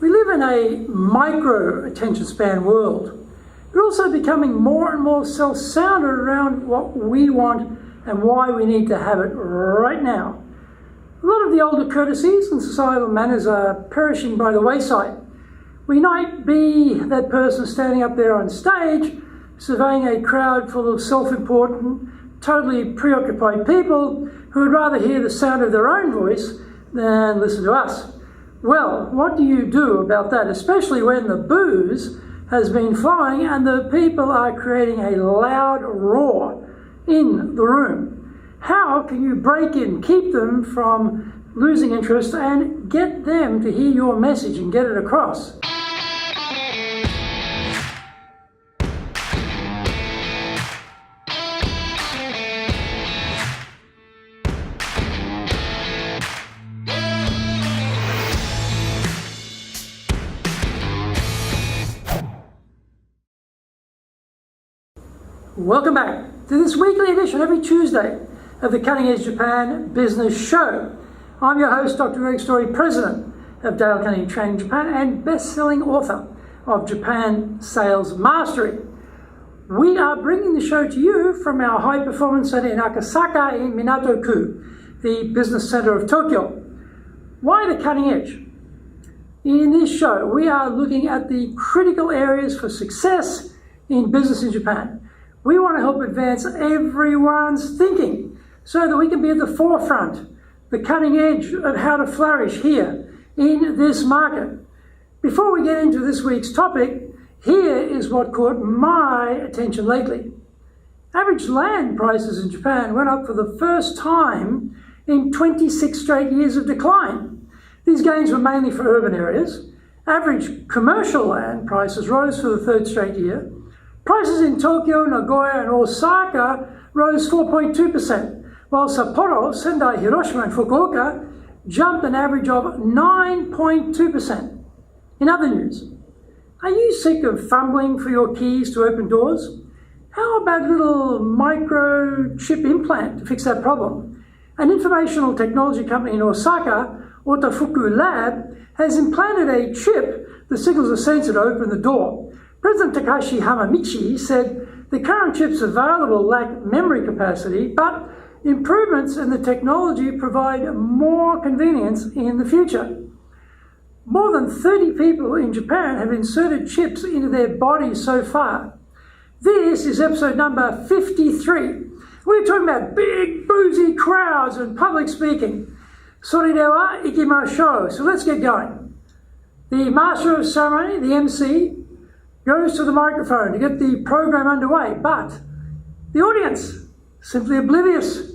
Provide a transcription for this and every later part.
We live in a micro attention span world. We're also becoming more and more self-centered around what we want and why we need to have it right now. A lot of the older courtesies and societal manners are perishing by the wayside. We might be that person standing up there on stage, surveying a crowd full of self-important, totally preoccupied people who would rather hear the sound of their own voice than listen to us. Well, what do you do about that, especially when the booze has been flowing and the people are creating a loud roar in the room? How can you break in, keep them from losing interest and get them to hear your message and get it across? Welcome back to this weekly edition every Tuesday of the Cutting Edge Japan Business Show. I'm your host, Dr. Greg Story, President of Dale Carnegie Training Japan and best-selling author of Japan Sales Mastery. We are bringing the show to you from our high performance center in Akasaka in Minato-ku, the business center of Tokyo. Why the cutting edge? In this show, we are looking at the critical areas for success in business in Japan. We want to help advance everyone's thinking so that we can be at the forefront, the cutting edge of how to flourish here in this market. Before we get into this week's topic, here is what caught my attention lately. Average land prices in Japan went up for the first time in 26 straight years of decline. These gains were mainly for urban areas. Average commercial land prices rose for the third straight year. Prices in Tokyo, Nagoya and Osaka rose 4.2%, while Sapporo, Sendai, Hiroshima and Fukuoka jumped an average of 9.2%. In other news, are you sick of fumbling for your keys to open doors? How about a little microchip implant to fix that problem? An informational technology company in Osaka, Otafuku Lab, has implanted a chip that signals a sensor to open the door. President Takashi Hamamichi said the current chips available lack memory capacity, but improvements in the technology provide more convenience in the future. More than 30 people in Japan have inserted chips into their bodies so far. This is episode number 53. We're talking about big, boozy crowds and public speaking. Soridewa ikimashou. So let's get going. The master of ceremony, the MC, goes to the microphone to get the program underway, but the audience, simply oblivious,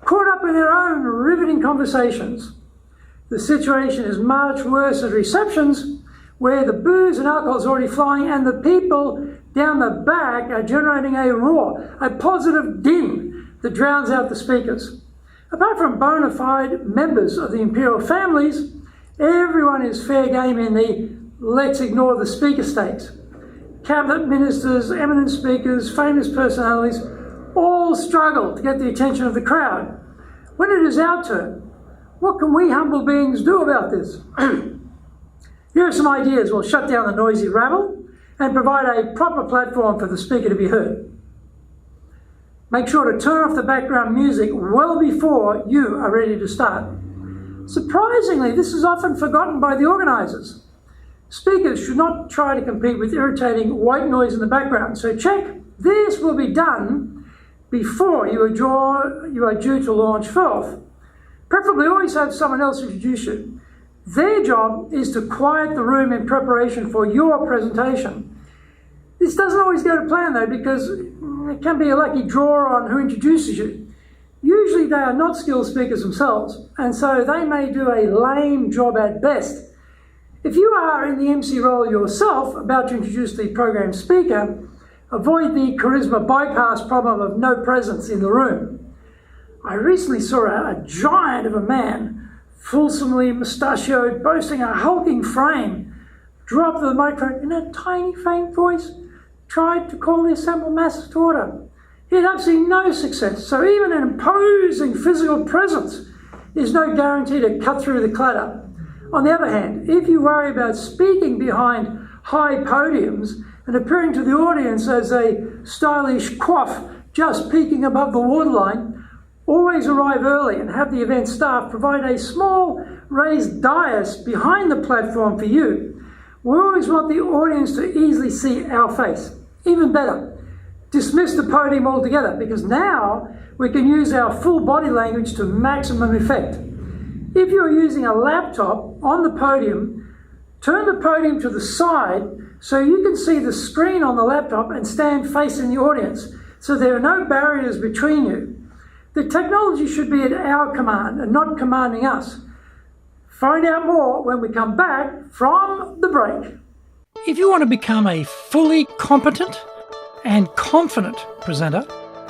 caught up in their own riveting conversations. The situation is much worse at receptions, where the booze and alcohol is already flying and the people down the back are generating a roar, a positive din that drowns out the speakers. Apart from bona fide members of the Imperial Families, everyone is fair game in the let's ignore the speaker stakes. Cabinet ministers, eminent speakers, famous personalities all struggle to get the attention of the crowd. When it is our turn, what can we humble beings do about this? Here are some ideas. We'll shut down the noisy rabble and provide a proper platform for the speaker to be heard. Make sure to turn off the background music well before you are ready to start. Surprisingly, this is often forgotten by the organisers. Speakers should not try to compete with irritating white noise in the background, so check this will be done before you are due to launch forth. Preferably always have someone else introduce you. Their job is to quiet the room in preparation for your presentation. This doesn't always go to plan though, because it can be a lucky draw on who introduces you. Usually they are not skilled speakers themselves, and so they may do a lame job at best. If you are in the MC role yourself, about to introduce the program speaker, avoid the charisma bypass problem of no presence in the room. I recently saw a giant of a man, fulsomely mustachioed, boasting a hulking frame, drop the microphone in a tiny, faint voice, tried to call the assembled masses to order. He had absolutely no success, so even an imposing physical presence is no guarantee to cut through the clutter. On the other hand, if you worry about speaking behind high podiums and appearing to the audience as a stylish coif just peeking above the waterline, always arrive early and have the event staff provide a small raised dais behind the platform for you. We always want the audience to easily see our face. Even better, dismiss the podium altogether, because now we can use our full body language to maximum effect. If you're using a laptop on the podium, turn the podium to the side so you can see the screen on the laptop and stand facing the audience, so there are no barriers between you. The technology should be at our command and not commanding us. Find out more when we come back from the break. If you want to become a fully competent and confident presenter,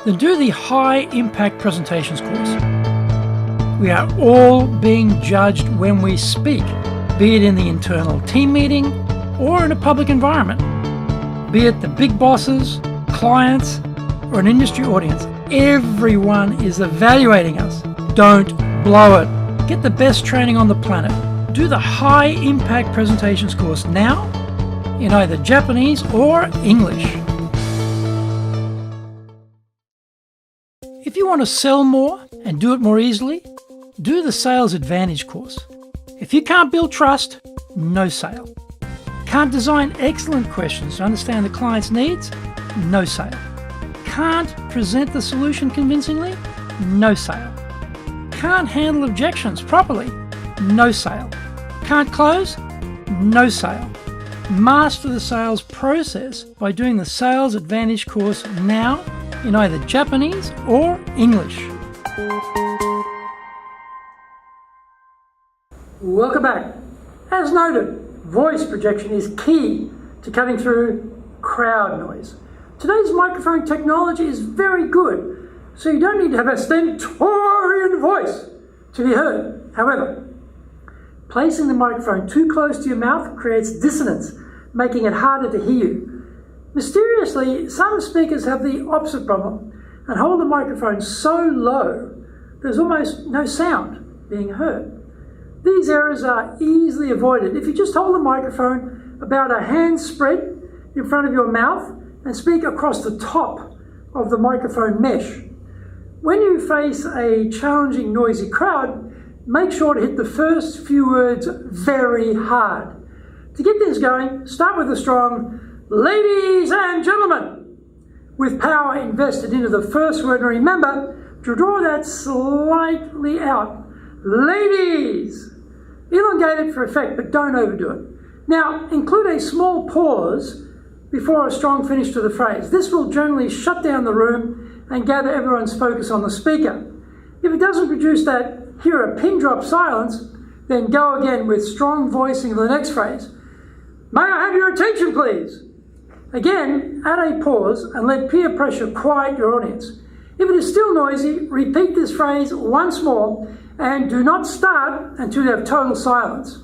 then do the High Impact Presentations course. We are all being judged when we speak, be it in the internal team meeting or in a public environment, be it the big bosses, clients, or an industry audience. Everyone is evaluating us. Don't blow it. Get the best training on the planet. Do the High Impact Presentations course now in either Japanese or English. If you want to sell more and do it more easily, do the Sales Advantage course. If you can't build trust, no sale. Can't design excellent questions to understand the client's needs, no sale. Can't present the solution convincingly, no sale. Can't handle objections properly, no sale. Can't close, no sale. Master the sales process by doing the Sales Advantage course now in either Japanese or English. Welcome back. As noted, voice projection is key to cutting through crowd noise. Today's microphone technology is very good, so you don't need to have a stentorian voice to be heard. However, placing the microphone too close to your mouth creates dissonance, making it harder to hear you. Mysteriously, some speakers have the opposite problem and hold the microphone so low there's almost no sound being heard. These errors are easily avoided if you just hold the microphone about a hand spread in front of your mouth and speak across the top of the microphone mesh. When you face a challenging, noisy crowd, make sure to hit the first few words very hard. To get things going, start with a strong "Ladies and gentlemen," with power invested into the first word, and remember to draw that slightly out. Ladies! Elongate it for effect, but don't overdo it. Now, include a small pause before a strong finish to the phrase. This will generally shut down the room and gather everyone's focus on the speaker. If it doesn't produce that hear a pin drop silence, then go again with strong voicing of the next phrase. "May I have your attention, please?" Again, add a pause and let peer pressure quiet your audience. If it is still noisy, repeat this phrase once more and do not start until you have total silence.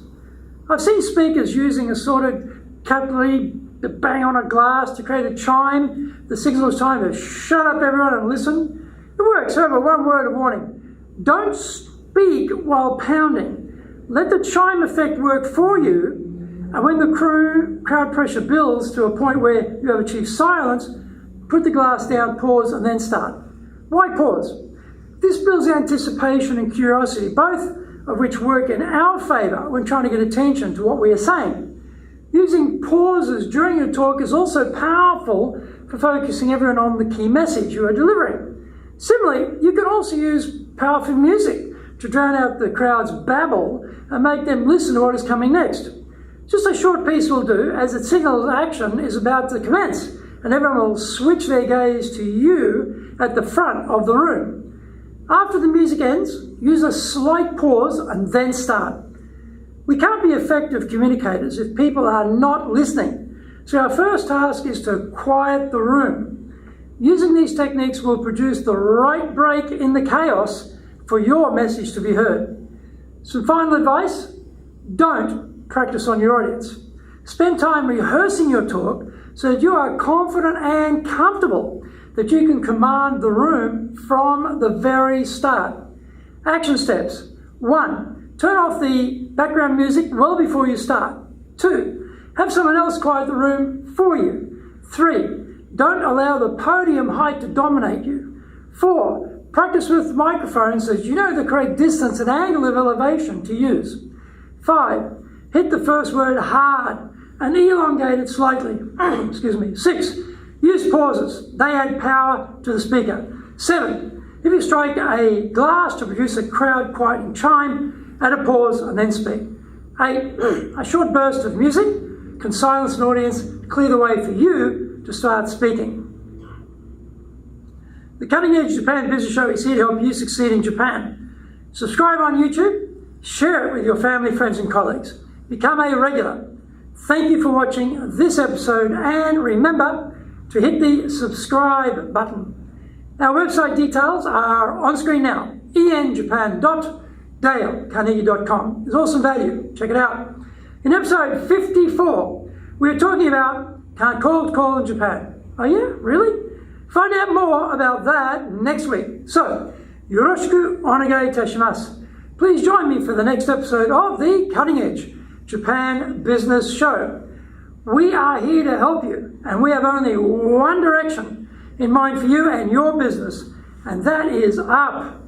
I've seen speakers using assorted cutlery to bang on a glass to create a chime. The signal is time to shut up everyone and listen. It works. However, one word of warning. Don't speak while pounding. Let the chime effect work for you, and when the crowd pressure builds to a point where you have achieved silence, put the glass down, pause, and then start. Why pause? This builds anticipation and curiosity, both of which work in our favour when trying to get attention to what we are saying. Using pauses during your talk is also powerful for focusing everyone on the key message you are delivering. Similarly, you can also use powerful music to drown out the crowd's babble and make them listen to what is coming next. Just a short piece will do, as it signals action is about to commence, and everyone will switch their gaze to you at the front of the room. After the music ends, use a slight pause and then start. We can't be effective communicators if people are not listening, so our first task is to quiet the room. Using these techniques will produce the right break in the chaos for your message to be heard. Some final advice: don't practice on your audience. Spend time rehearsing your talk so that you are confident and comfortable that you can command the room from the very start. Action steps. 1. turn off the background music well before you start. 2, have someone else quiet the room for you. 3, don't allow the podium height to dominate you. 4, practice with microphones so that you know the correct distance and angle of elevation to use. 5, hit the first word hard and elongate it slightly. Excuse me. 6, use pauses. They add power to the speaker. 7, if you strike a glass to produce a crowd quieting chime, add a pause and then speak. 8, a short burst of music can silence an audience, clear the way for you to start speaking. The Cutting Edge Japan Business Show is here to help you succeed in Japan. Subscribe on YouTube, share it with your family, friends and colleagues. Become a regular. Thank you for watching this episode and remember to hit the subscribe button. Our website details are on screen now, enjapan.dalecarnegie.com. There's awesome value. Check it out. In episode 54, we're talking about cold call in Japan. Oh yeah? Really? Find out more about that next week. So, yoroshiku onegai itashimasu. Please join me for the next episode of the Cutting Edge Japan Business Show. We are here to help you, and we have only one direction in mind for you and your business, and that is up.